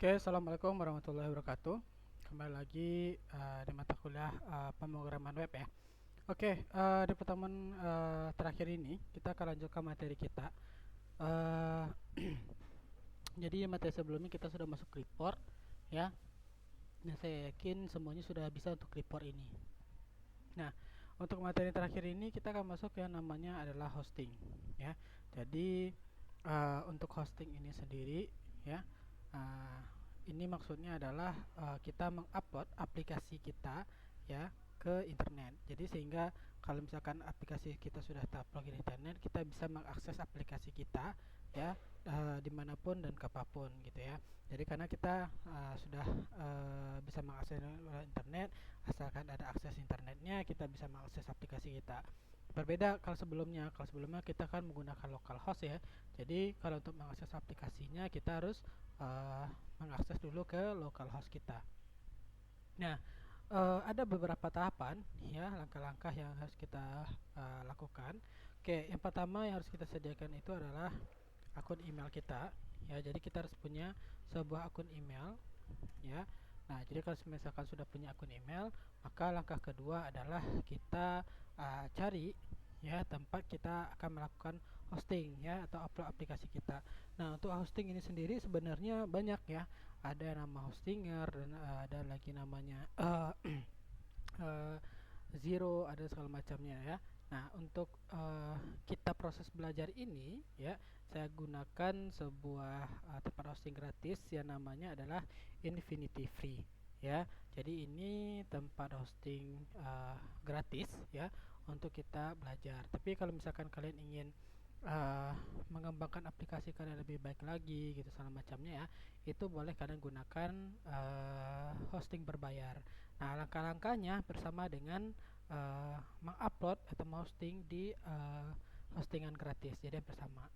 Oke, assalamualaikum warahmatullahi wabarakatuh. Kembali lagi di mata kuliah pemrograman web ya. Oke, di pertemuan terakhir ini kita akan lanjutkan materi kita. Eh, jadi materi sebelumnya kita sudah masuk report ya. Nah, saya yakin semuanya sudah bisa untuk report ini. Nah, untuk materi terakhir ini kita akan masuk yang namanya adalah hosting ya. Jadi untuk hosting ini sendiri ya, uh, ini maksudnya adalah kita mengupload aplikasi kita ya ke internet. Jadi sehingga kalau misalkan aplikasi kita sudah terupload di internet, kita bisa mengakses aplikasi kita ya, dimanapun dan kapanpun gitu ya. Jadi karena kita sudah bisa mengakses internet, asalkan ada akses internetnya kita bisa mengakses aplikasi kita. Berbeda kalau sebelumnya kita kan menggunakan localhost ya. Jadi kalau untuk mengakses aplikasinya kita harus uh, mengakses dulu ke localhost kita. Nah, ada beberapa tahapan ya, langkah-langkah yang harus kita lakukan. Oke, yang pertama yang harus kita sediakan itu adalah akun email kita ya. Jadi kita harus punya sebuah akun email ya. Nah, jadi kalau misalkan sudah punya akun email, maka langkah kedua adalah kita cari ya tempat kita akan melakukan hosting ya atau upload aplikasi kita. Nah, untuk hosting ini sendiri sebenarnya banyak ya. Ada nama hostinger dan ada lagi namanya uh, Zero, ada segala macamnya ya. Nah, untuk kita proses belajar ini ya, saya gunakan sebuah tempat hosting gratis yang namanya adalah Infinity Free ya. Jadi ini tempat hosting gratis ya untuk kita belajar. Tapi kalau misalkan kalian ingin uh, mengembangkan aplikasi kalian lebih baik lagi gitu segala macamnya ya, itu boleh kalian gunakan hosting berbayar. Nah, langkah-langkahnya bersama dengan mengupload atau hosting di hostingan gratis. Jadi bersama.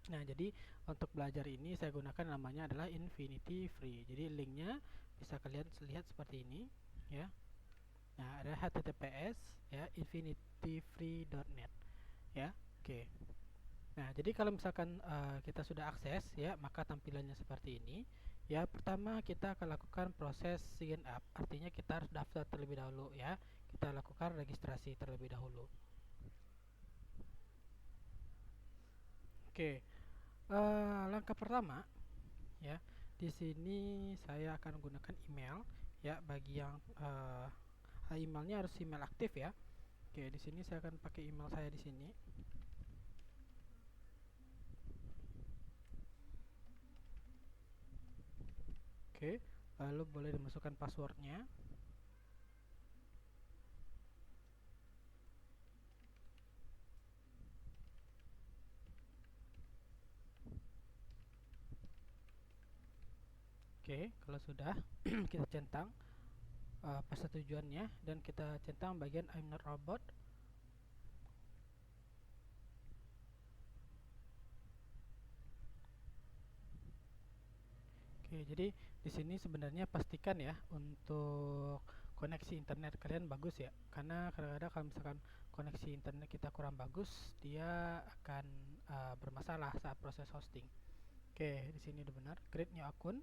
Nah, jadi untuk belajar ini saya gunakan namanya adalah Infinity Free. Jadi linknya bisa kalian lihat seperti ini, ya. Nah, ada https ya infinityfree.net ya. Oke. Nah, jadi kalau misalkan kita sudah akses ya, maka tampilannya seperti ini. Ya, pertama kita akan lakukan proses sign up. Artinya kita harus daftar terlebih dahulu ya. Kita lakukan registrasi terlebih dahulu. Oke, langkah pertama ya. Di sini saya akan menggunakan email ya bagi yang emailnya harus email aktif ya. Oke, di sini saya akan pakai email saya di sini. Oke, lalu boleh dimasukkan passwordnya. Oke, kalau sudah kita centang persetujuannya dan kita centang bagian I'm not robot. Oke, jadi di sini sebenarnya pastikan ya untuk koneksi internet kalian bagus ya. Karena kadang-kadang kalau misalkan koneksi internet kita kurang bagus, dia akan bermasalah saat proses hosting. Oke, di sini udah benar. Create new akun.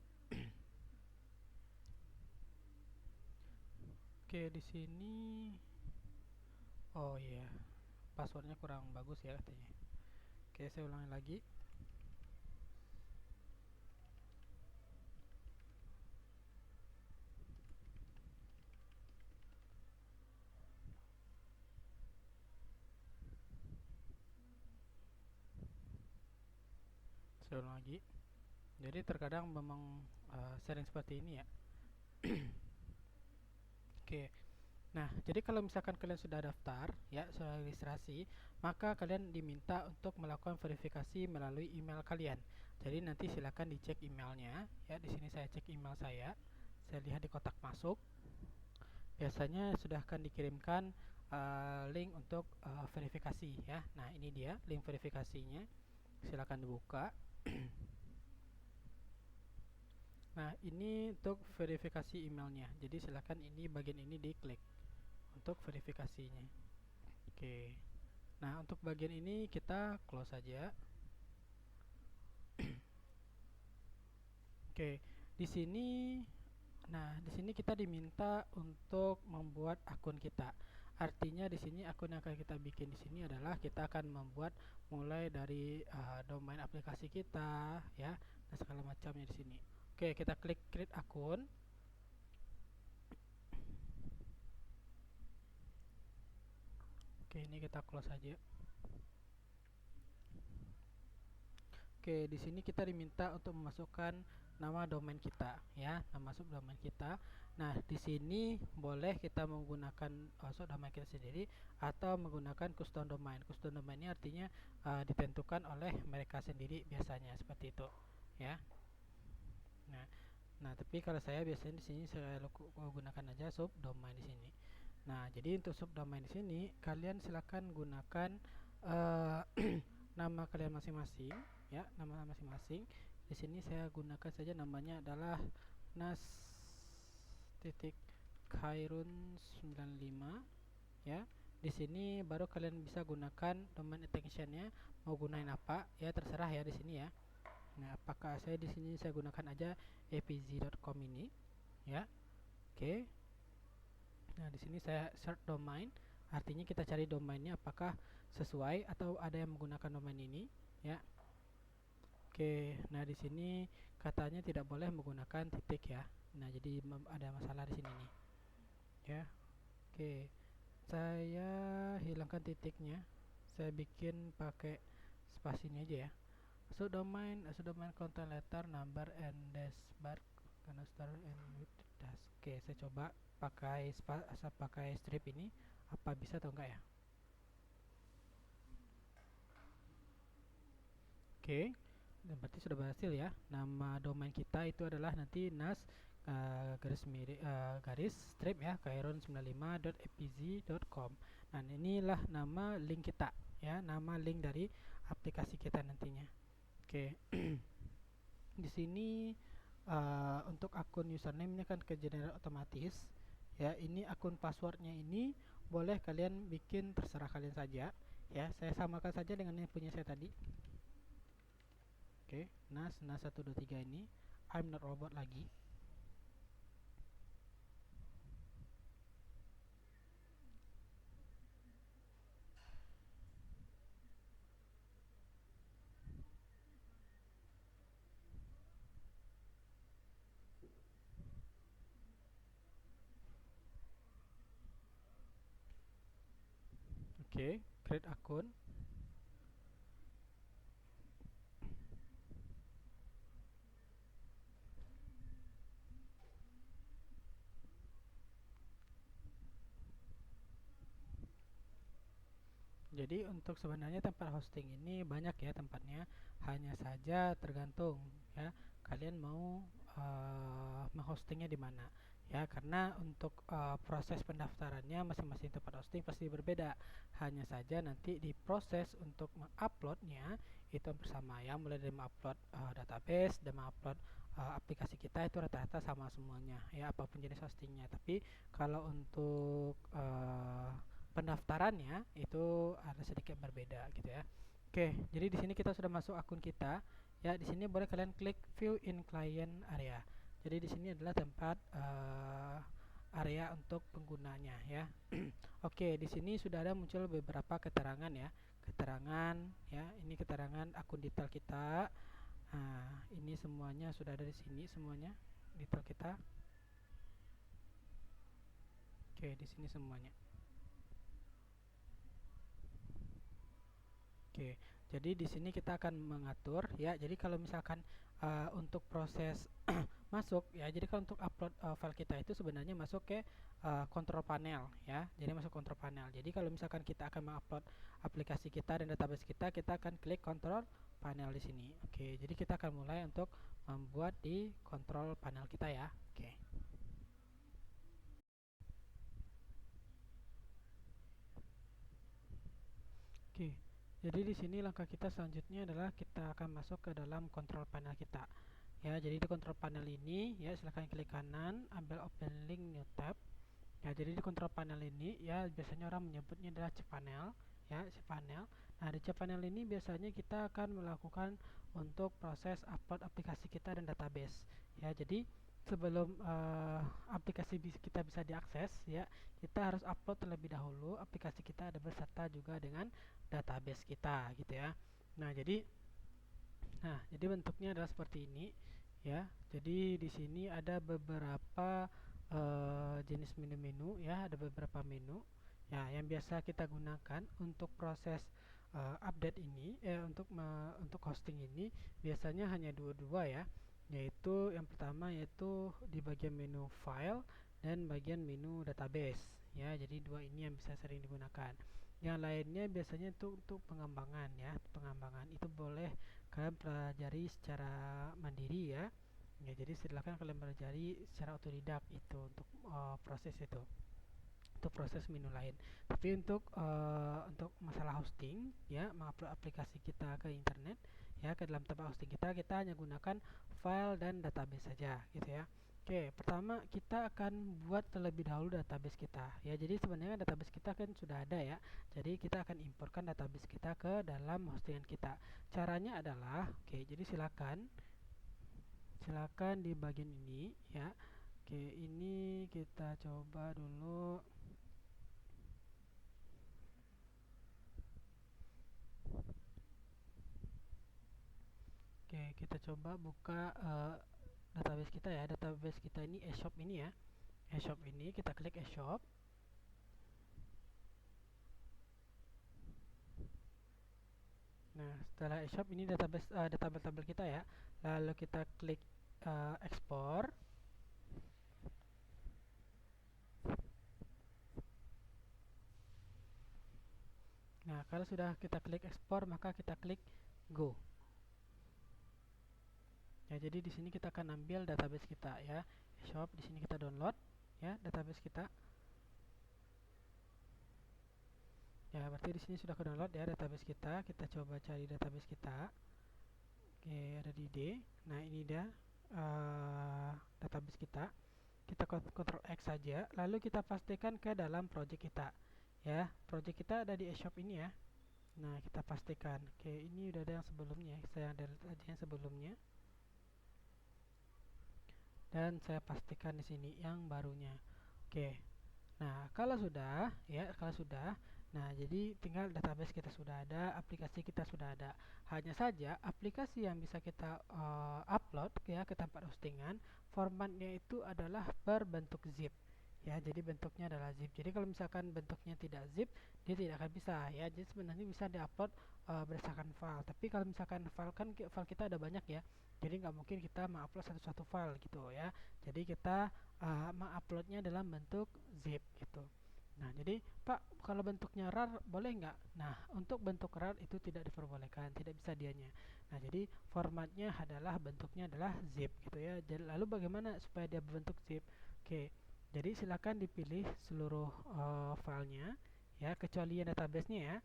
Oke, di sini oh iya, passwordnya kurang bagus ya katanya. Oke, saya ulangi lagi. Saya ulang lagi. Jadi terkadang memang sering seperti ini ya. Oke. Nah, jadi kalau misalkan kalian sudah daftar, ya, sudah registrasi, maka kalian diminta untuk melakukan verifikasi melalui email kalian. Jadi nanti silakan dicek emailnya, ya. Di sini saya cek email saya. Saya lihat di kotak masuk. Biasanya sudah akan dikirimkan link untuk verifikasi, ya. Nah, ini dia link verifikasinya. Silakan dibuka. Nah, ini untuk verifikasi emailnya. Jadi silakan ini bagian ini diklik untuk verifikasinya. Oke. Nah, untuk bagian ini kita close saja. Oke, di sini di sini kita diminta untuk membuat akun kita. Artinya di sini akun yang akan kita bikin di sini adalah kita akan membuat mulai dari domain aplikasi kita, ya, dan segala macamnya di sini. Oke, kita klik create akun. Oke, ini kita close saja. Oke, di sini kita diminta untuk memasukkan nama domain kita, ya, nama subdomain kita. Nah, di sini boleh kita menggunakan subdomain kita sendiri atau menggunakan custom domain. Custom domain ini artinya ditentukan oleh mereka sendiri biasanya seperti itu, ya. Nah, tapi kalau saya biasanya di sini saya gunakan aja subdomain di sini. Nah, jadi untuk subdomain di sini kalian silakan gunakan uh, nama kalian masing-masing, ya, nama masing-masing. Di sini saya gunakan saja namanya adalah nas titik khairun 95, ya. Di sini baru kalian bisa gunakan domain extensionnya, mau gunain apa ya terserah ya di sini ya. Nah, apakah saya di sini saya gunakan aja apz.com ini, ya. Oke. Nah, di sini saya search domain, artinya kita cari domainnya apakah sesuai atau ada yang menggunakan domain ini, ya. Oke, nah di sini katanya tidak boleh menggunakan titik ya. Nah, jadi ada masalah di sini nih. Ya. Oke. Saya hilangkan titiknya. Saya bikin pakai spasi ini aja ya. Subdomain content letter number and dash bar karena start and with dash. Oke, saya coba pakai strip ini apa bisa atau enggak ya. Oke, dan berarti sudah berhasil ya. Nama domain kita itu adalah nanti nas garis strip ya kairon95.apz.com. Nah, inilah nama link kita ya, nama link dari aplikasi kita nantinya. Oke. Di sini untuk akun username ini kan ke generate otomatis ya. Ini akun passwordnya ini boleh kalian bikin terserah kalian saja ya. Saya samakan saja dengan yang punya saya tadi. Oke, nas 123 ini I'm not robot lagi. Oke, create akun. Jadi untuk sebenarnya tempat hosting ini banyak ya tempatnya, hanya saja tergantung ya kalian mau menghostingnya di mana ya, karena untuk proses pendaftarannya masing-masing tempat hosting pasti berbeda. Hanya saja nanti di proses untuk menguploadnya itu hampir sama ya, mulai dari mengupload database dan mengupload aplikasi kita itu rata-rata sama semuanya ya, apapun jenis hostingnya. Tapi kalau untuk pendaftarannya itu ada sedikit berbeda gitu ya. Oke, jadi di sini kita sudah masuk akun kita. Ya, di sini boleh kalian klik view in client area. Jadi di sini adalah tempat area untuk penggunanya ya. Oke, di sini sudah ada muncul beberapa keterangan ya. Keterangan ya, ini keterangan akun detail kita. Nah, ini semuanya sudah ada di sini semuanya detail kita. Oke, di sini semuanya. Oke, jadi di sini kita akan mengatur ya. Jadi kalau misalkan untuk proses masuk ya, jadi kalau untuk upload file kita itu sebenarnya masuk ke control panel ya. Jadi masuk control panel. Jadi kalau misalkan kita akan mengupload aplikasi kita dan database kita akan klik control panel di sini. Oke, jadi kita akan mulai untuk membuat di control panel kita ya. Oke. Oke. Jadi di sini langkah kita selanjutnya adalah kita akan masuk ke dalam control panel kita. Ya, jadi di control panel ini ya silahkan klik kanan, ambil open link new tab. Ya, jadi di control panel ini ya biasanya orang menyebutnya adalah cpanel ya, cpanel. Nah, di cpanel ini biasanya kita akan melakukan untuk proses upload aplikasi kita dan database ya. Jadi sebelum aplikasi kita bisa diakses ya, kita harus upload terlebih dahulu aplikasi kita ada beserta juga dengan database kita gitu ya. Nah jadi bentuknya adalah seperti ini ya. Jadi di sini ada beberapa jenis menu-menu ya, ada beberapa menu ya yang biasa kita gunakan untuk proses update ini untuk hosting ini biasanya hanya dua ya, yaitu yang pertama yaitu di bagian menu file dan bagian menu database ya. Jadi dua ini yang bisa sering digunakan. Yang lainnya biasanya itu untuk pengembangan ya. Pengembangan itu boleh kalian pelajari secara mandiri ya. Ya, jadi silakan kalian pelajari secara otodidak itu untuk proses itu, untuk proses menu lain. Tapi untuk masalah hosting ya, mengupload aplikasi kita ke internet ya, ke dalam tempat hosting kita hanya gunakan file dan database saja gitu ya. Oke, pertama kita akan buat terlebih dahulu database kita ya. Jadi sebenarnya database kita kan sudah ada ya. Jadi kita akan importkan database kita ke dalam hostingan kita. Caranya adalah, oke, jadi silakan di bagian ini ya. Oke, ini kita coba dulu. Oke, kita coba buka database kita ya. Database kita ini eShop ini ya. eShop ini kita klik eShop. Nah, setelah eShop ini database tabel kita ya. Lalu kita klik ekspor. Nah, kalau sudah kita klik ekspor, maka kita klik go. Ya, jadi di sini kita akan ambil database kita ya. Shop di sini kita download ya database kita. Ya, berarti di sini sudah ke download ya database kita. Kita coba cari database kita. Oke, ada di D. Nah, ini dia database kita. Kita Ctrl X saja, lalu kita pastikan ke dalam project kita. Ya, project kita ada di eShop ini ya. Nah, kita pastikan. Oke, ini udah ada yang sebelumnya. Saya delete aja yang sebelumnya. Dan saya pastikan di sini yang barunya. Oke. Nah, kalau sudah ya, nah jadi tinggal database kita sudah ada, aplikasi kita sudah ada. Hanya saja aplikasi yang bisa kita upload ya ke tempat hostingan, formatnya itu adalah berbentuk zip. Ya, jadi bentuknya adalah zip. Jadi kalau misalkan bentuknya tidak zip, dia tidak akan bisa ya. Jadi sebenarnya bisa diupload berdasarkan file. Tapi kalau misalkan file kita ada banyak ya. Jadi nggak mungkin kita mengupload satu-satu file gitu ya. Jadi kita menguploadnya dalam bentuk zip gitu. Nah, jadi Pak, kalau bentuknya RAR boleh nggak? Nah, untuk bentuk RAR itu tidak diperbolehkan, tidak bisa dianya. Nah, jadi formatnya adalah bentuknya adalah zip gitu ya. Jadi, lalu bagaimana supaya dia berbentuk zip? Oke, jadi silakan dipilih seluruh filenya ya, kecuali yang database-nya ya.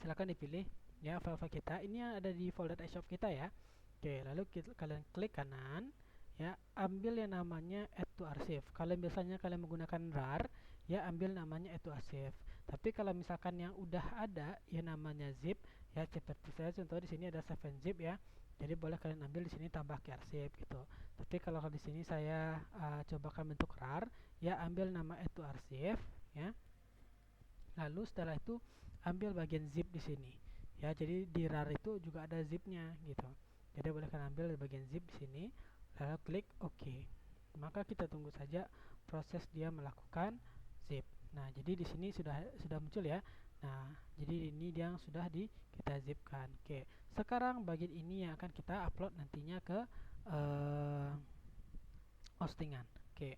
Silakan dipilih ya file-file kita. Ini yang ada di folder eShop kita ya. Oke, lalu kalian klik kanan ya, ambil yang namanya add to archive. Kalau biasanya kalian menggunakan RAR ya, ambil namanya add to archive. Tapi kalau misalkan yang udah ada yang namanya zip ya, seperti saya contoh di sini ada 7zip ya. Jadi boleh kalian ambil di sini tambah ke arsip gitu. Tapi kalau di sini saya cobakan bentuk RAR ya, ambil nama add to archive ya. Lalu setelah itu ambil bagian zip di sini ya. Jadi di RAR itu juga ada zipnya gitu. Jadi boleh kalian ambil di bagian zip di sini, lalu klik OK. Maka kita tunggu saja proses dia melakukan zip. Nah, jadi di sini sudah muncul ya. Nah, jadi ini yang sudah kita zipkan. Oke. Sekarang bagian ini yang akan kita upload nantinya ke hostingan. Oke.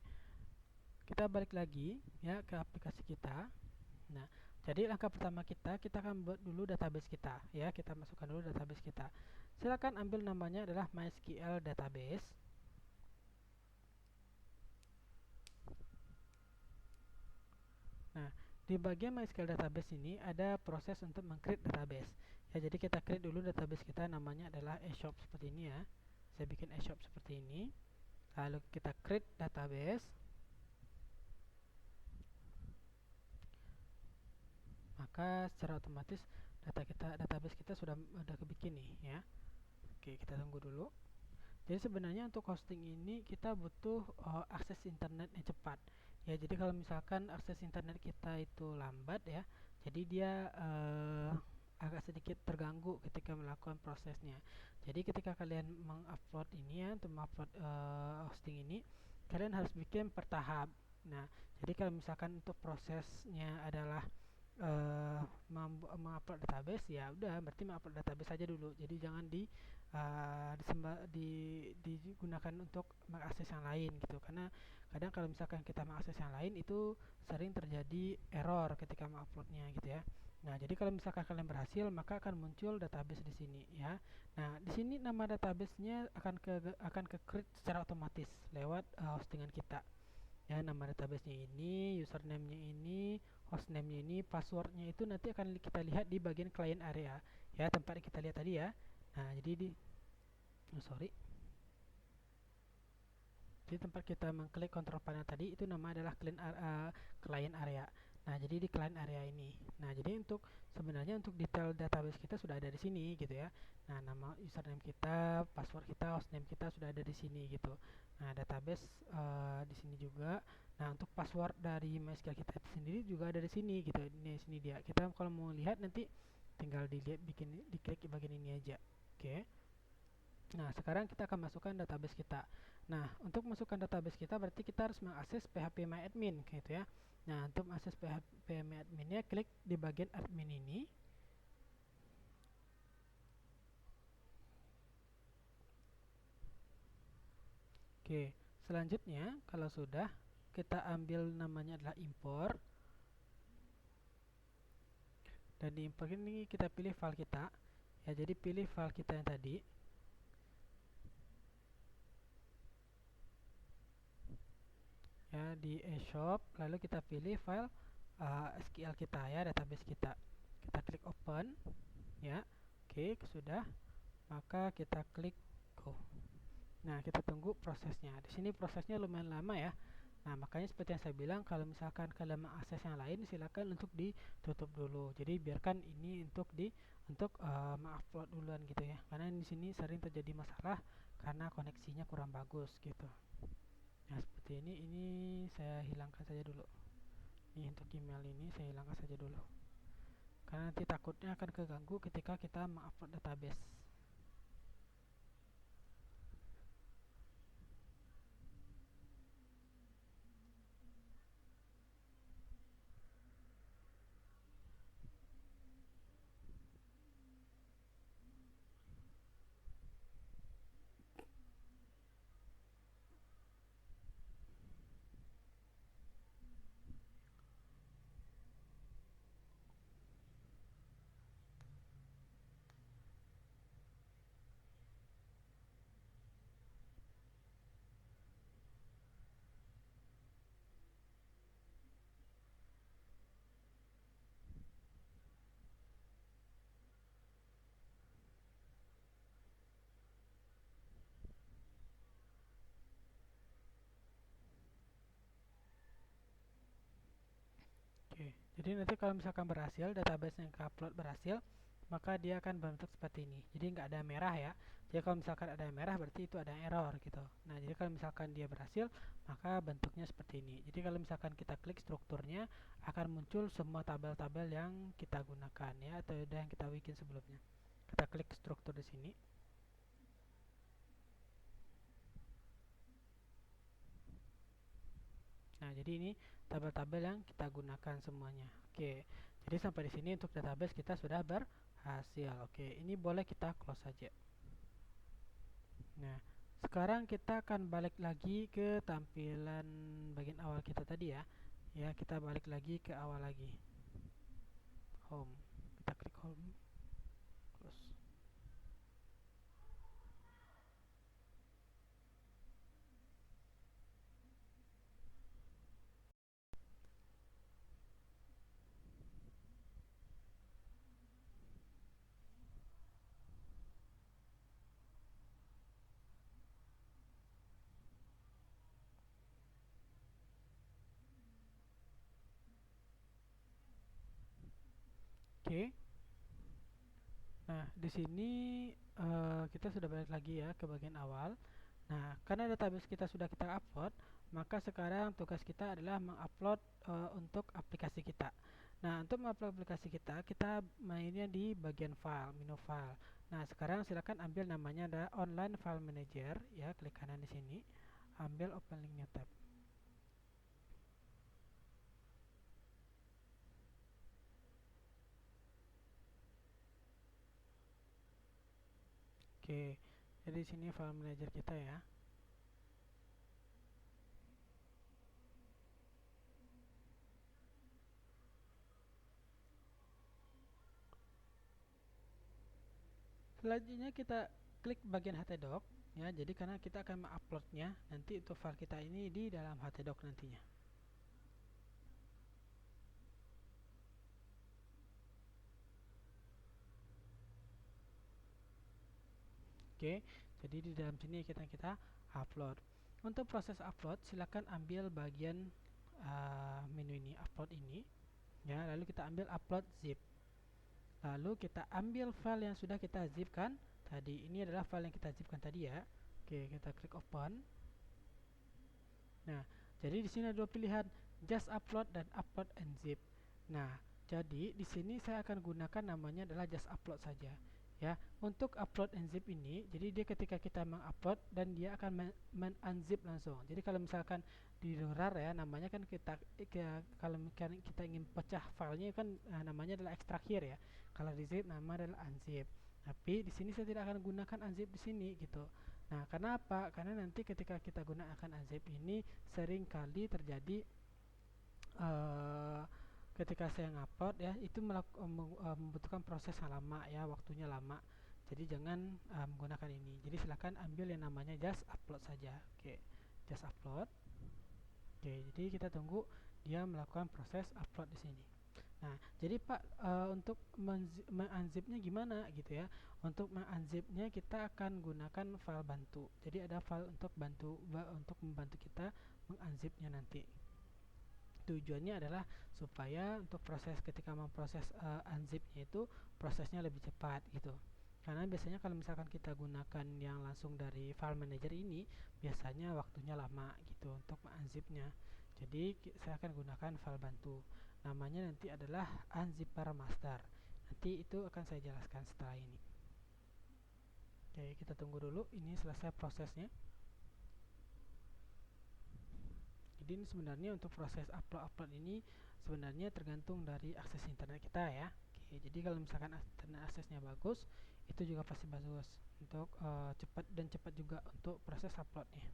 Kita balik lagi ya ke aplikasi kita. Nah, jadi langkah pertama kita akan buat dulu database kita ya. Kita masukkan dulu database kita. Silakan ambil namanya adalah MySQL database. Nah, di bagian MySQL database ini ada proses untuk meng-create database. Ya, jadi kita create dulu database kita, namanya adalah eShop seperti ini ya. Saya bikin eShop seperti ini. Lalu kita create database. Maka secara otomatis database kita sudah kebikin nih ya. Oke, kita tunggu dulu. Jadi sebenarnya untuk hosting ini kita butuh akses internet yang cepat. Ya, jadi kalau misalkan akses internet kita itu lambat ya, jadi dia agak sedikit terganggu ketika melakukan prosesnya. Jadi ketika kalian mengupload ini ya, untuk mengupload hosting ini, kalian harus bikin per tahap. Nah, jadi kalau misalkan untuk prosesnya adalah mengupload database, ya udah berarti mengupload database saja dulu. Jadi jangan digunakan untuk mengakses yang lain gitu, karena kadang kalau misalkan kita mengakses yang lain itu sering terjadi error ketika menguploadnya gitu ya. Nah, jadi kalau misalkan kalian berhasil, maka akan muncul database di sini ya. Nah, di sini nama databasenya akan ke create secara otomatis lewat hostingan kita. Ya, nama databasenya ini, username-nya ini, hostname-nya ini, passwordnya itu nanti akan kita lihat di bagian client area ya, tempat yang kita lihat tadi ya. Nah, jadi sorry. Jadi tempat kita mengklik control panel tadi itu nama adalah client area. Nah, jadi di client area ini. Nah, jadi sebenarnya untuk detail database kita sudah ada di sini gitu ya. Nah, nama username kita, password kita, hostname kita sudah ada di sini gitu. Nah, database di sini juga. Nah, untuk password dari MySQL kita sendiri juga ada di sini gitu. Ini sini dia. Kita kalau mau lihat nanti tinggal dilihat, diklik bagian ini aja. Oke. Nah, sekarang kita akan masukkan database kita. Nah, untuk masukkan database kita berarti kita harus mengakses phpMyAdmin gitu ya. Nah, untuk mengakses phpMyAdmin-nya klik di bagian admin ini. Oke, selanjutnya kalau sudah kita ambil namanya adalah import. Dan di import ini kita pilih file kita. Ya, jadi pilih file kita yang tadi. Ya, di eShop, lalu kita pilih file SQL kita ya, database kita. Kita klik open ya. Oke, sudah. Maka kita klik go. Nah, kita tunggu prosesnya. Di sini prosesnya lumayan lama ya. Nah, makanya seperti yang saya bilang, kalau misalkan kalian mengakses yang lain, silakan untuk ditutup dulu. Jadi biarkan ini untuk mengupload duluan gitu ya. Karena di sini sering terjadi masalah karena koneksinya kurang bagus gitu. Nah, seperti ini saya hilangkan saja dulu. Ini untuk email ini saya hilangkan saja dulu. Karena nanti takutnya akan keganggu ketika kita mengupload database. Oke, jadi nanti kalau misalkan berhasil, database yang upload berhasil, maka dia akan bentuk seperti ini. Jadi nggak ada merah ya. Jadi kalau misalkan ada merah berarti itu ada error gitu. Nah, jadi kalau misalkan dia berhasil, maka bentuknya seperti ini. Jadi kalau misalkan kita klik strukturnya, akan muncul semua tabel-tabel yang kita gunakan ya, atau yang kita bikin sebelumnya. Kita klik struktur di sini. Nah, jadi ini tabel-tabel yang kita gunakan semuanya. Oke, jadi sampai di sini untuk database kita sudah berhasil. Oke, ini boleh kita close saja. Nah, sekarang kita akan balik lagi ke tampilan bagian awal kita tadi ya. Ya, kita balik lagi ke awal lagi. Home. Kita klik home. Close. Oke. Nah, di sini kita sudah balik lagi ya ke bagian awal. Nah, karena database kita sudah kita upload, maka sekarang tugas kita adalah mengupload untuk aplikasi kita. Nah, untuk mengupload aplikasi kita, kita mainnya di bagian file, menu file. Nah, sekarang silakan ambil namanya ada Online File Manager, ya, klik kanan di sini, ambil open link new tab. Oke, jadi di sini file manager kita ya. Selanjutnya kita klik bagian htdoc ya. Jadi karena kita akan menguploadnya nanti untuk file kita ini di dalam htdoc nantinya. Oke, jadi di dalam sini kita upload. Untuk proses upload, silakan ambil bagian menu ini, upload ini, ya. Lalu kita ambil upload zip. Lalu kita ambil file yang sudah kita zipkan tadi. Ini adalah file yang kita zipkan tadi ya. Oke, kita klik open. Nah, jadi di sini ada dua pilihan, just upload dan upload and zip. Nah, jadi di sini saya akan gunakan namanya adalah just upload saja. Ya, untuk upload and zip ini, jadi dia ketika kita mengupload dan dia akan men-unzip langsung. Jadi kalau misalkan di luar ya, namanya kan kalau kita ingin pecah filenya kan namanya adalah extract here ya. Kalau di zip nama adalah unzip. Tapi di sini saya tidak akan gunakan unzip di sini gitu. Nah, karena apa? Karena nanti ketika kita gunakan unzip ini sering kali terjadi uh, ketika saya ngupload ya itu membutuhkan proses yang lama ya, waktunya lama. Jadi jangan menggunakan ini. Jadi silahkan ambil yang namanya just upload saja. Oke, just upload. Oke, jadi kita tunggu dia melakukan proses upload di sini. Nah, jadi Pak, untuk mengunzipnya gimana gitu ya? Untuk mengunzipnya kita akan gunakan file bantu. Jadi ada file untuk membantu kita mengunzipnya nanti. Tujuannya adalah supaya untuk proses ketika memproses unzipnya itu prosesnya lebih cepat gitu. Karena biasanya kalau misalkan kita gunakan yang langsung dari file manager ini biasanya waktunya lama gitu untuk unzipnya. Jadi saya akan gunakan file bantu. Namanya nanti adalah unzipper master. Nanti itu akan saya jelaskan setelah ini. Oke, kita tunggu dulu ini selesai prosesnya. Jadi ini sebenarnya untuk proses upload ini sebenarnya tergantung dari akses internet kita ya. Oke, jadi kalau misalkan internet aksesnya bagus, itu juga pasti bagus untuk cepat juga untuk proses uploadnya.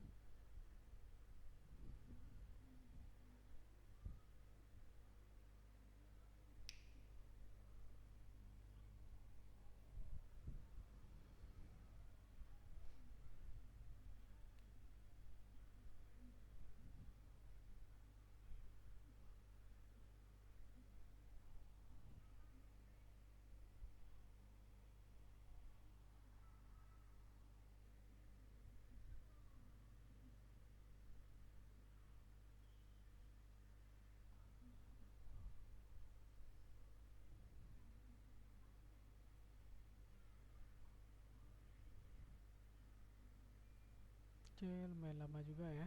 Oke, lumayan lama juga ya.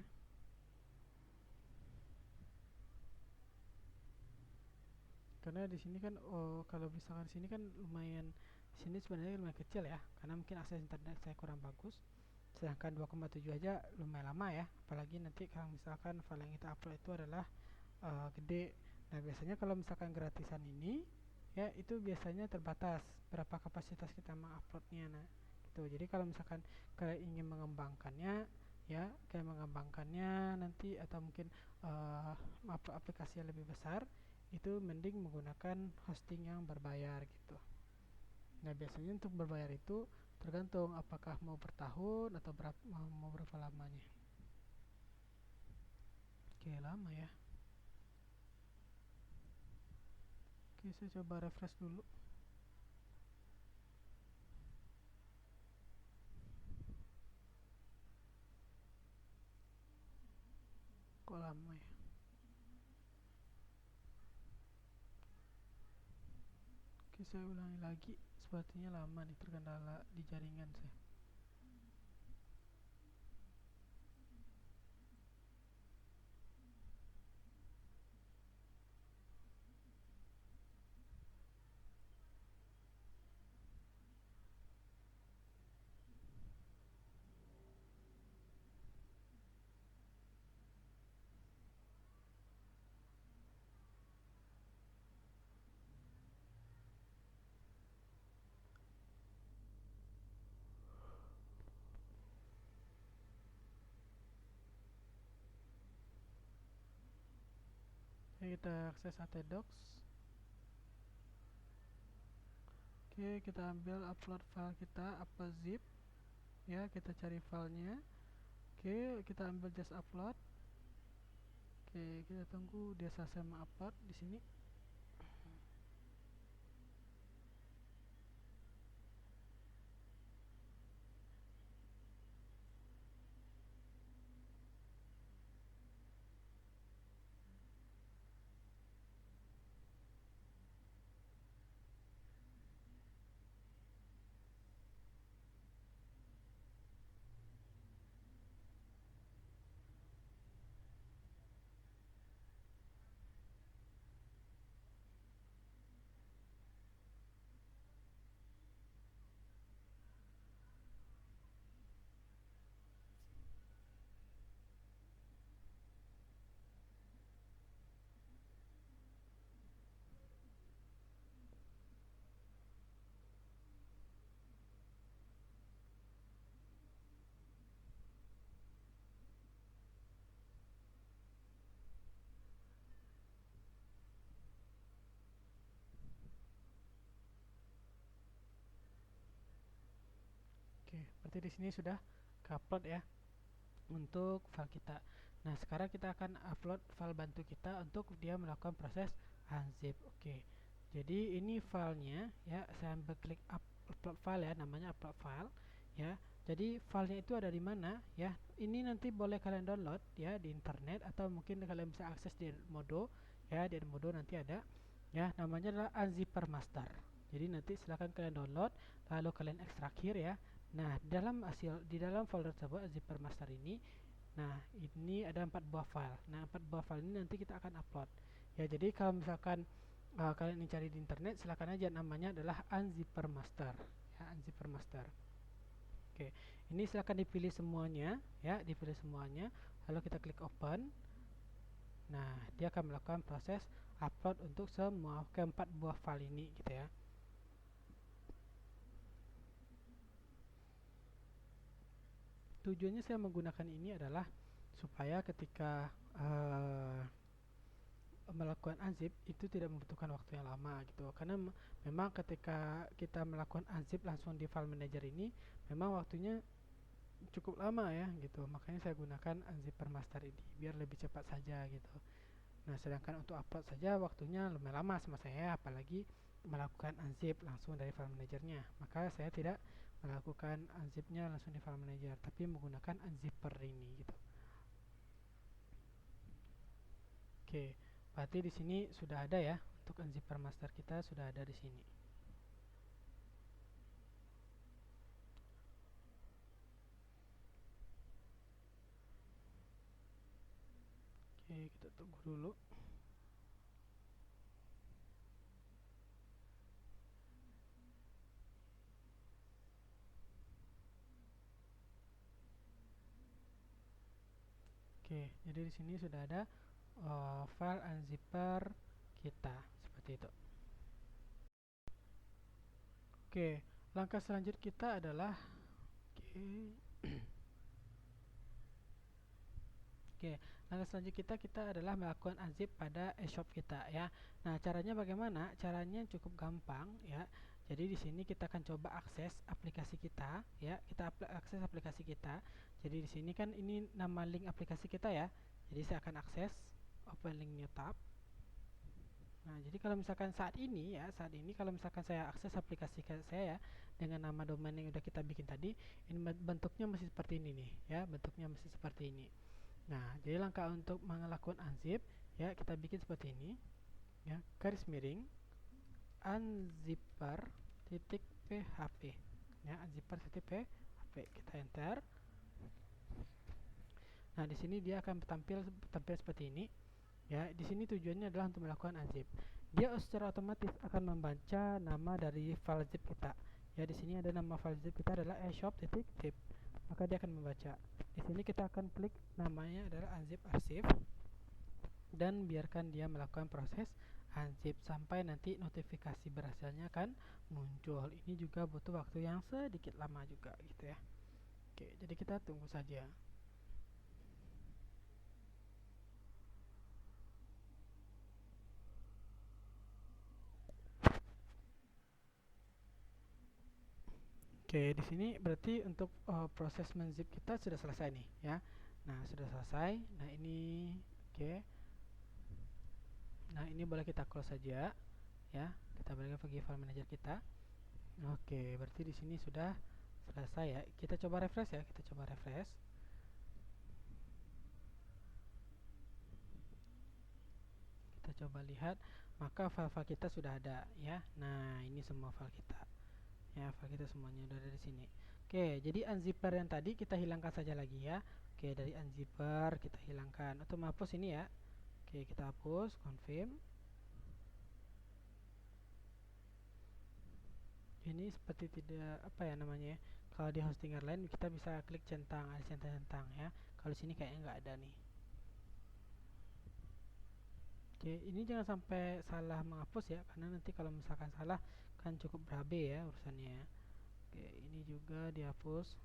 Karena di sini kan kalau misalkan di sini kan lumayan, di sini sebenarnya lumayan kecil ya, karena mungkin akses internet saya kurang bagus. Sedangkan 2,7 aja lumayan lama ya, apalagi nanti kalau misalkan file yang kita upload itu adalah gede. Nah, biasanya kalau misalkan gratisan ini ya itu biasanya terbatas berapa kapasitas kita menguploadnya. Nah, gitu. Jadi kalau misalkan kalian ingin mengembangkannya ya, kayak mengembangkannya nanti atau mungkin aplikasi yang lebih besar, itu mending menggunakan hosting yang berbayar gitu. Nah, biasanya untuk berbayar itu tergantung apakah mau bertahun atau mau berapa lamanya. Oke, lama ya. Oke, saya coba refresh dulu. Kok lama ya? Oke, saya ulangi lagi, sepertinya lama nih, terkendala di jaringan saya. Oke, kita akses htdocs. Oke, kita ambil upload file kita, upload zip ya, kita cari filenya. Oke, kita ambil just upload. Oke, kita tunggu dia selesai mengupload di sini. Oke, berarti di sini sudah ke-upload ya untuk file kita. Nah, sekarang kita akan upload file bantu kita untuk dia melakukan proses unzip. Oke. Jadi ini filenya ya, saya ambil klik upload file ya, namanya upload file ya. Jadi filenya itu ada di mana ya? Ini nanti boleh kalian download ya di internet, atau mungkin kalian bisa akses di Edmodo ya. Di Edmodo nanti ada ya, namanya adalah unzipper master. Jadi nanti silahkan kalian download, lalu kalian ekstrakir ya. Nah, di dalam folder tersebut zipper master ini, nah ini ada 4 buah file. Nah, 4 buah file ini nanti kita akan upload. Ya, jadi kalau misalkan kalian ingin cari di internet, silakan aja, namanya adalah unzipper master. Ya, unzipper master. Oke, ini silakan dipilih semuanya ya, dipilih semuanya. Lalu kita klik open. Nah, dia akan melakukan proses upload untuk semua keempat buah file ini gitu ya. Tujuannya saya menggunakan ini adalah supaya ketika melakukan unzip itu tidak membutuhkan waktu yang lama gitu, karena memang ketika kita melakukan unzip langsung di file manager ini memang waktunya cukup lama ya gitu, makanya saya gunakan unzipper master ini biar lebih cepat saja gitu. Nah, sedangkan untuk upload saja waktunya lebih lama sama saya, apalagi melakukan unzip langsung dari file manajernya, maka saya tidak melakukan unzipnya langsung di file manager, tapi menggunakan unzipper ini gitu. Oke, berarti di sini sudah ada ya, untuk unzipper master kita sudah ada di sini. Oke, kita tunggu dulu. Oke, jadi di sini sudah ada file unzipper kita seperti itu. Oke, langkah selanjutnya kita adalah Oke, langkah selanjutnya kita adalah melakukan unzip pada eShop kita ya. Nah, caranya bagaimana? Caranya cukup gampang ya. Jadi di sini kita akan coba akses aplikasi kita ya. Kita akses aplikasi kita. Jadi di sini kan ini nama link aplikasi kita ya. Jadi saya akan akses, open link new tab. Nah, jadi kalau misalkan saat ini kalau misalkan saya akses aplikasi saya ya, dengan nama domain yang udah kita bikin tadi, ini bentuknya masih seperti ini nih ya, bentuknya masih seperti ini. Nah, jadi langkah untuk melakukan unzip ya, kita bikin seperti ini ya, garis miring unzipper.php ya, unzipper.php. Kita enter. Nah, di sini dia akan tampil seperti ini. Ya, di sini tujuannya adalah untuk melakukan unzip. Dia secara otomatis akan membaca nama dari file zip kita. Ya, di sini ada nama file zip kita adalah eshop.zip. Maka dia akan membaca. Di sini kita akan klik namanya adalah unzip archive dan biarkan dia melakukan proses unzip sampai nanti notifikasi berhasilnya akan muncul. Ini juga butuh waktu yang sedikit lama juga gitu ya. Oke, jadi kita tunggu saja. Oke, di sini berarti untuk proses menzip kita sudah selesai nih ya. Nah, sudah selesai. Nah, ini oke. Nah, ini boleh kita close saja ya. Kita balik pergi file manager kita. Oke, berarti di sini sudah selesai ya. Kita coba refresh ya. Kita coba refresh. Kita coba lihat, maka file-file kita sudah ada ya. Nah, ini semua file kita. Ya, file kita semuanya udah ada di sini. Oke, jadi unzipper yang tadi kita hilangkan saja lagi ya. Oke, dari unzipper kita hilangkan. Untuk menghapus ini ya. Oke, kita hapus, confirm. Ini seperti tidak apa ya namanya ya. Kalau di hostingan lain kita bisa klik centang, ada centang-centang ya. Kalau di sini kayaknya nggak ada nih. Oke, ini jangan sampai salah menghapus ya, karena nanti kalau misalkan salah kan cukup berabe ya urusannya ya. Oke, ini juga dihapus.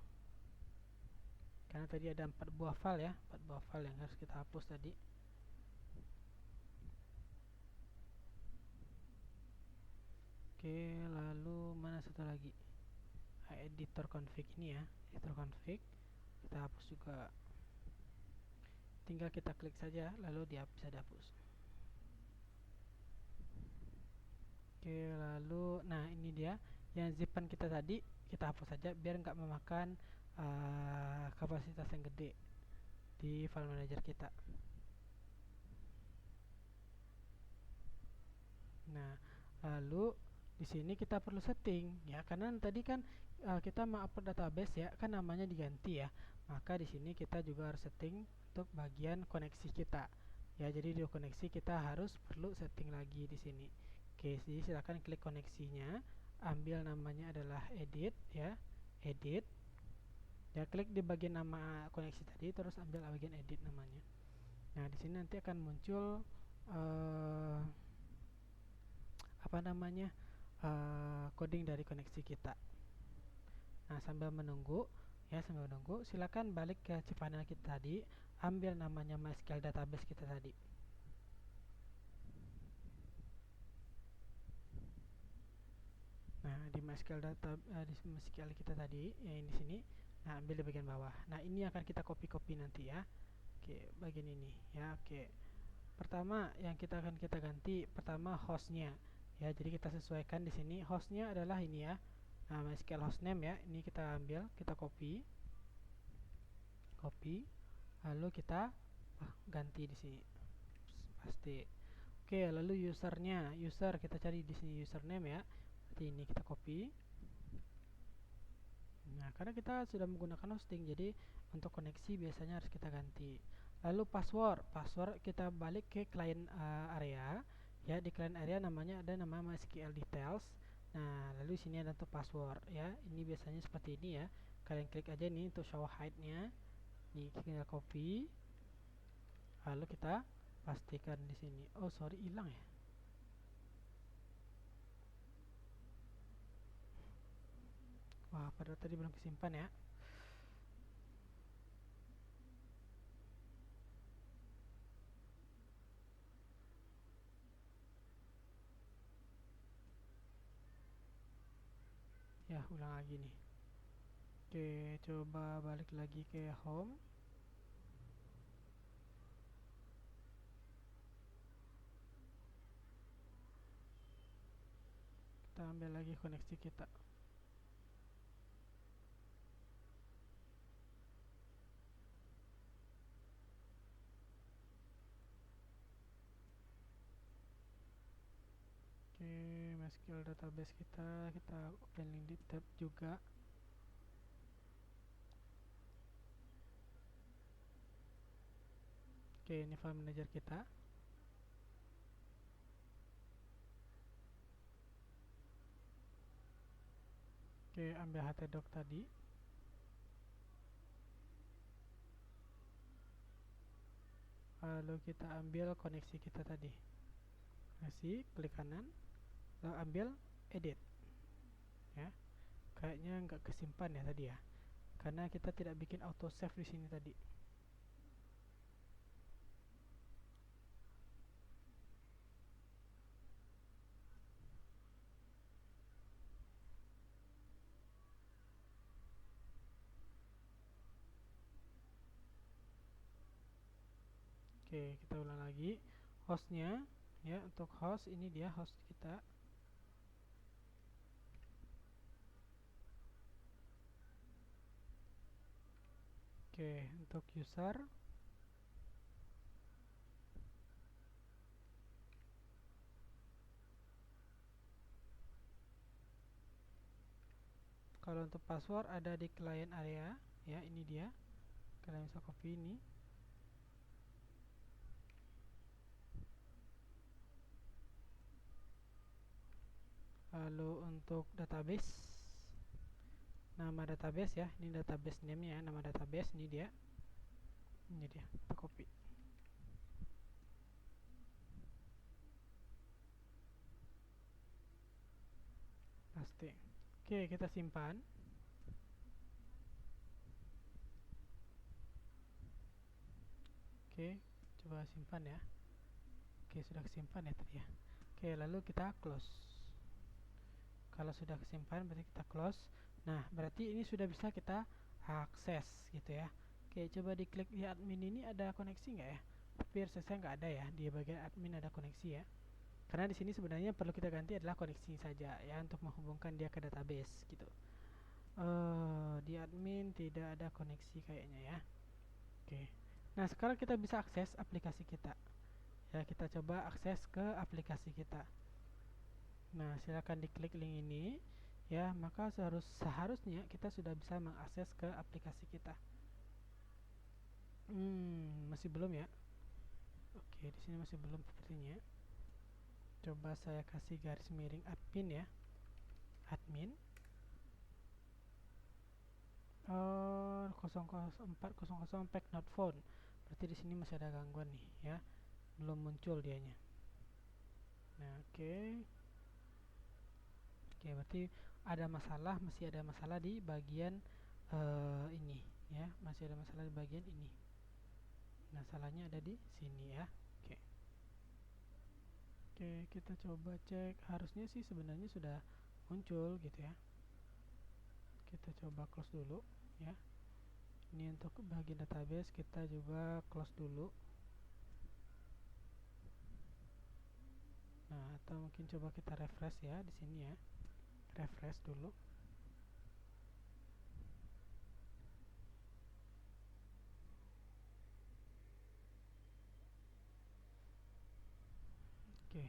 Karena tadi ada 4 buah file ya, 4 buah file yang harus kita hapus tadi. Oke, lalu mana satu lagi? Editor config ini ya, editor config. Kita hapus juga. Tinggal kita klik saja, lalu dia bisa dihapus. Oke, lalu nah ini dia yang zipan kita tadi kita hapus saja biar nggak memakan kapasitas yang gede di file manager kita. Nah, lalu di sini kita perlu setting ya, karena tadi kan kita mau upload database ya, kan namanya diganti ya. Maka di sini kita juga harus setting untuk bagian koneksi kita. Ya, jadi di koneksi kita harus perlu setting lagi di sini. Oke, jadi silakan klik koneksinya, ambil namanya adalah edit ya, edit. Ya, klik di bagian nama koneksi tadi, terus ambil bagian edit namanya. Nah, di sini nanti akan muncul apa namanya coding dari koneksi kita. Nah, sambil menunggu ya, sambil menunggu silakan balik ke cPanel kita tadi, ambil namanya MySQL database kita tadi. Nah, di MySQL di MySQL kita tadi yang di sini, nah ambil di bagian bawah. Nah, ini akan kita copy nanti ya. Oke, bagian ini ya. Oke, pertama yang akan kita ganti pertama hostnya ya, jadi kita sesuaikan di sini hostnya adalah ini ya. Nah, MySQL hostname ya, ini kita ambil, kita copy, lalu kita ganti di sini, pasti. Oke, lalu usernya, kita cari di sini username ya, berarti ini kita copy. Nah, karena kita sudah menggunakan hosting, jadi untuk koneksi biasanya harus kita ganti. Lalu password kita balik ke client area ya, di client area namanya ada nama MySQL details. Nah, lalu sini ada untuk password ya, ini biasanya seperti ini ya, kalian klik aja nih untuk show hide-nya, nih tinggal copy, lalu kita pastikan di sini. Oh sorry, hilang ya. Wah, padahal tadi belum kesimpan ya. Ya, ulang lagi nih. Oke, coba balik lagi ke home. Kita ambil lagi koneksi kita. Oke, MySQL database kita open link di tab juga. Oke, ini file manager kita. Oke, ambil htdoc tadi. Lalu kita ambil koneksi kita tadi. Koneksi, klik kanan, lalu ambil edit. Ya, kayaknya nggak kesimpan ya tadi ya, karena kita tidak bikin auto save di sini tadi. Oke, kita ulang lagi. Hostnya, ya, untuk host ini dia host kita. Oke, untuk user, kalau untuk password ada di client area, ya, ini dia. Kalian bisa copy ini. Lalu untuk database, nama database ya, ini database name ya, nama database ini dia, kita copy. Paste. Oke, kita simpan. Oke, coba simpan ya. Oke, sudah kesimpan ya tadi ya. Oke, lalu kita close. Kalau sudah kesimpan berarti kita close. Nah, berarti ini sudah bisa kita akses gitu ya. Oke, coba diklik di admin ini, ada koneksi nggak ya? Tapi saya nggak ada ya, di bagian admin ada koneksi ya. Karena di sini sebenarnya perlu kita ganti adalah koneksi saja ya, untuk menghubungkan dia ke database gitu. Di admin tidak ada koneksi kayaknya ya. Oke. Nah, sekarang kita bisa akses aplikasi kita. Ya, kita coba akses ke aplikasi kita. Nah, silakan diklik link ini. Ya, maka seharusnya kita sudah bisa mengakses ke aplikasi kita. Masih belum ya? Oke, di sini masih belum sepertinya. Coba saya kasih garis miring admin ya. Admin 00400 pack not found. Berarti di sini masih ada gangguan nih ya. Belum muncul dianya. Nah, oke. Oke, berarti ada masalah, masih ada masalah di bagian ini ya, masih ada masalah di bagian ini. Nah, salahnya ada di sini ya. Oke. Oke, kita coba cek. Harusnya sih sebenarnya sudah muncul gitu ya. Kita coba close dulu ya. Ini untuk bagian database kita juga close dulu. Nah, atau mungkin coba kita refresh ya di sini ya. Refresh dulu. Oke.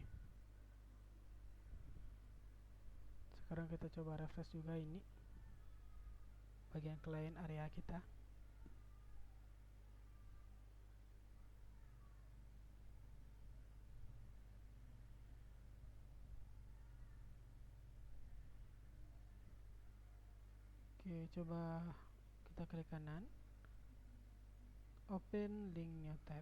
Sekarang kita coba refresh juga ini bagian client area kita. Oke, coba kita klik kanan, open link new tab.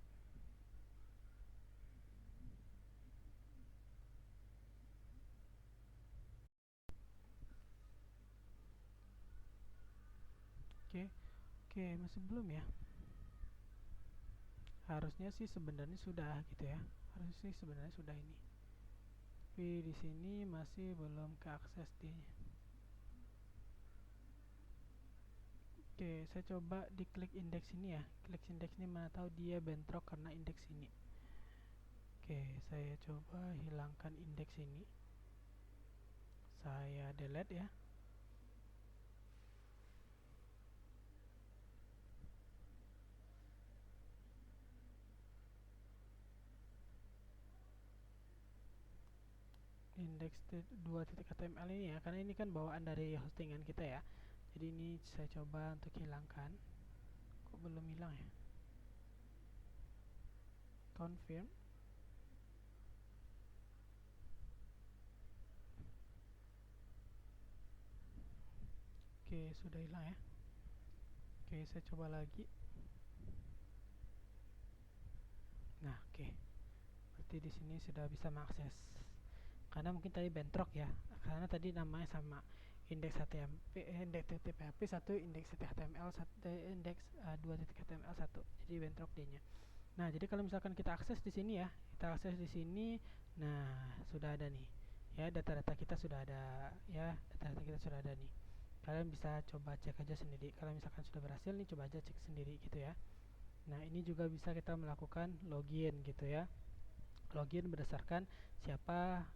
Oke, masih belum ya. Harusnya sih sebenarnya sudah gitu ya. Harusnya sih sebenarnya sudah ini. Tapi di sini masih belum keakses dia. Oke, saya coba diklik indeks ini ya. Klik indeks ini, mana tahu dia bentrok karena indeks ini. Oke, saya coba hilangkan indeks ini. Saya delete ya. index2.html ini ya, karena ini kan bawaan dari hostingan kita ya. Jadi ini saya coba untuk hilangkan. Kok belum hilang ya? Confirm. Oke, sudah hilang ya. Oke, saya coba lagi. Nah, oke. Berarti di sini sudah bisa mengakses. Karena mungkin tadi bentrok ya. Karena tadi namanya sama, indeks HTML, indeks PHP 1, indeks HTML 1, indeks 2.html 1. Jadi bentrok dia-nya. Nah, jadi kalau misalkan kita akses di sini ya, kita akses di sini, nah sudah ada nih. Ya, data-data kita sudah ada ya, data-data kita sudah ada nih. Kalian bisa coba cek aja sendiri. Kalau misalkan sudah berhasil nih, coba aja cek sendiri gitu ya. Nah, ini juga bisa kita melakukan login gitu ya. Login berdasarkan siapa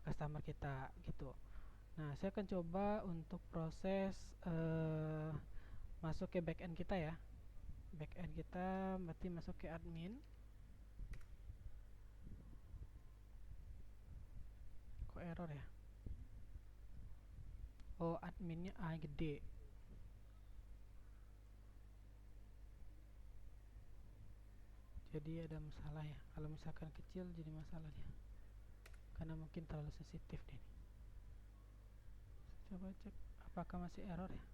customer kita gitu. Nah, saya akan coba untuk proses masuk ke backend kita ya. Backend kita berarti masuk ke admin. Kok error ya? Oh, adminnya A gede. Jadi ada masalah ya. Kalau misalkan kecil jadi masalah dia. Karena mungkin terlalu sensitif deh. Coba cek apakah masih error ya.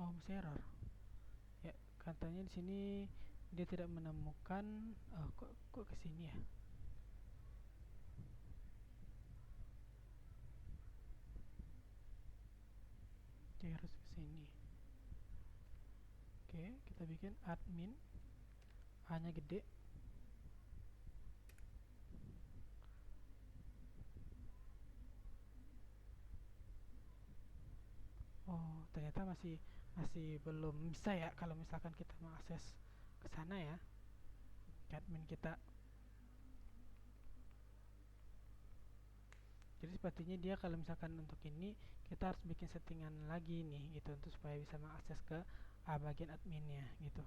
Oh, masih error. Ya, katanya di sini dia tidak menemukan. Oh, kok ke sini ya? Dia harus ke sini. Oke, kita bikin admin. A-nya gede. Oh, ternyata masih belum bisa ya kalau misalkan kita mengakses ke sana ya, ke admin kita. Jadi sepertinya dia kalau misalkan untuk ini kita harus bikin settingan lagi nih gitu untuk supaya bisa mengakses ke bagian adminnya gitu.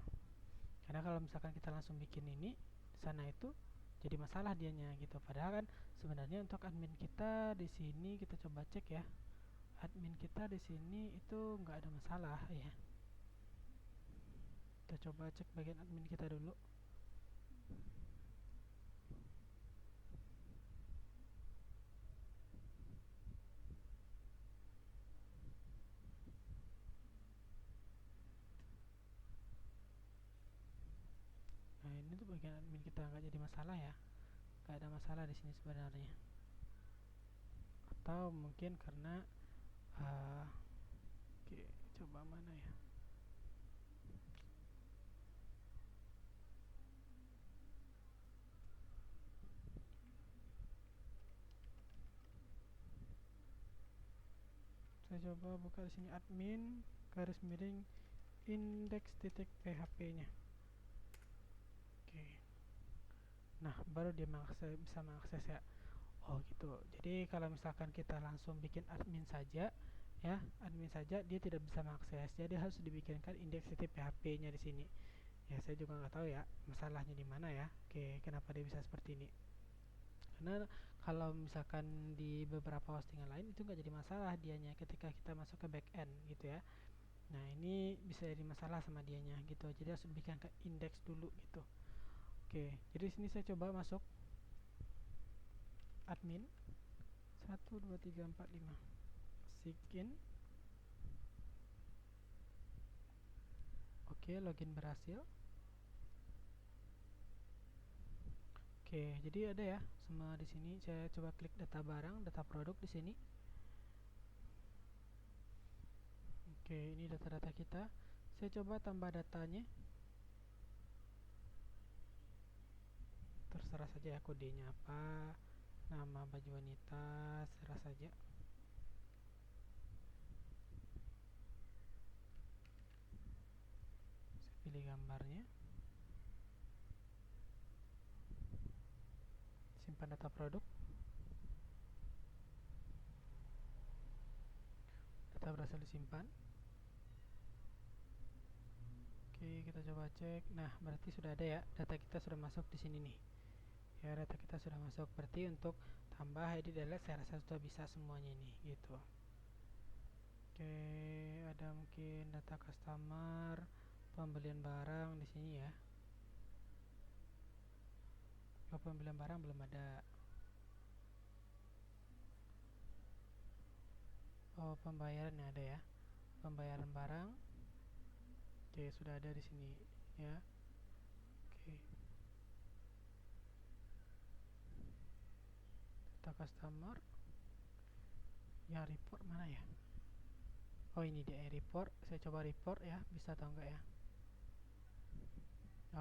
Karena kalau misalkan kita langsung bikin ini sana itu jadi masalah dianya gitu. Padahal kan sebenarnya untuk admin kita di sini kita coba cek ya. Admin kita di sini itu nggak ada masalah ya. Kita coba cek bagian admin kita dulu. Nah, ini tuh bagian admin kita nggak jadi masalah ya. Nggak ada masalah di sini sebenarnya. Atau mungkin karena oke, coba mana ya? Saya coba buka di sini admin garis miring index.php-nya. Oke. Nah, baru dia bisa mengakses ya. Oh, gitu. Jadi kalau misalkan kita langsung bikin admin saja ya, admin saja dia tidak bisa mengakses. Jadi harus dibikinkan index.php-nya di sini. Ya, saya juga nggak tahu ya masalahnya di mana ya. Oke, kenapa dia bisa seperti ini? Karena kalau misalkan di beberapa hostingan lain itu nggak jadi masalah dianya ketika kita masuk ke backend gitu ya. Nah, ini bisa jadi masalah sama dianya gitu. Jadi harus bikin ke index dulu gitu. Oke, jadi sini saya coba masuk admin 1 2 3 4 5 sign. Oke, login berhasil. Oke, jadi ada ya semua di sini. Saya coba klik data barang, data produk di sini. Oke, ini data-data kita. Saya coba tambah datanya. Terserah saja ya kodenya apa, nama baju wanita, serah saja. Saya pilih gambarnya. Simpan data produk. Data berhasil disimpan. Oke, kita coba cek. Nah, berarti sudah ada ya, data kita sudah masuk di sini nih. Ya, data kita sudah masuk. Berarti untuk tambah, edit, delete saya rasa sudah bisa semuanya ini gitu. Oke, ada mungkin data customer, pembelian barang di sini ya. Kalau pembelian barang belum ada. Oh, pembayaran ada ya. Pembayaran barang. Oke, sudah ada di sini ya. Oke. Data customer. Ya, report mana ya? Oh, ini dia report. Saya coba report ya, bisa atau enggak ya?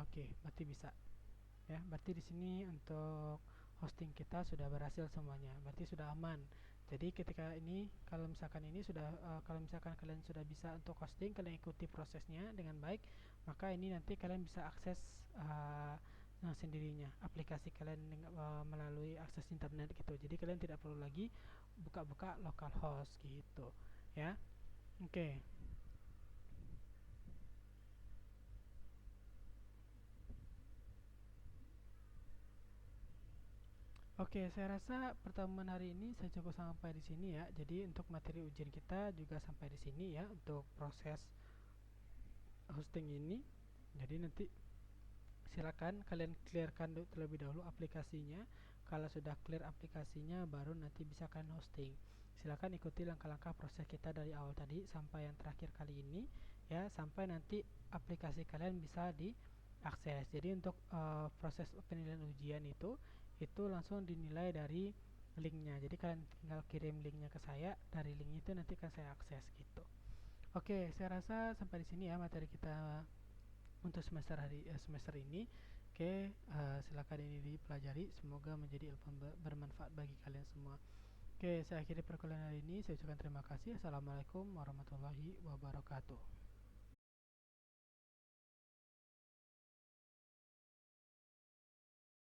Oke, berarti bisa. Ya, berarti di sini untuk hosting kita sudah berhasil semuanya. Berarti sudah aman. Jadi ketika ini kalau misalkan ini sudah kalau misalkan kalian sudah bisa untuk hosting, kalian ikuti prosesnya dengan baik, maka ini nanti kalian bisa akses dengan sendirinya aplikasi kalian melalui akses internet gitu. Jadi kalian tidak perlu lagi buka-buka localhost gitu. Ya. Oke. Oke, saya rasa pertemuan hari ini saya cukup sampai di sini ya. Jadi untuk materi ujian kita juga sampai di sini ya untuk proses hosting ini. Jadi nanti silakan kalian clearkan terlebih dahulu aplikasinya. Kalau sudah clear aplikasinya baru nanti bisa kalian hosting. Silakan ikuti langkah-langkah proses kita dari awal tadi sampai yang terakhir kali ini ya, sampai nanti aplikasi kalian bisa diakses. Jadi untuk proses penilaian ujian itu langsung dinilai dari linknya. Jadi kalian tinggal kirim linknya ke saya, dari link itu nanti akan saya akses gitu. Oke, saya rasa sampai di sini ya materi kita untuk semester ini. Oke, silakan ini dipelajari. Semoga menjadi ilmu bermanfaat bagi kalian semua. Oke, saya akhiri perkuliahan hari ini. Saya ucapkan terima kasih. Assalamualaikum warahmatullahi wabarakatuh.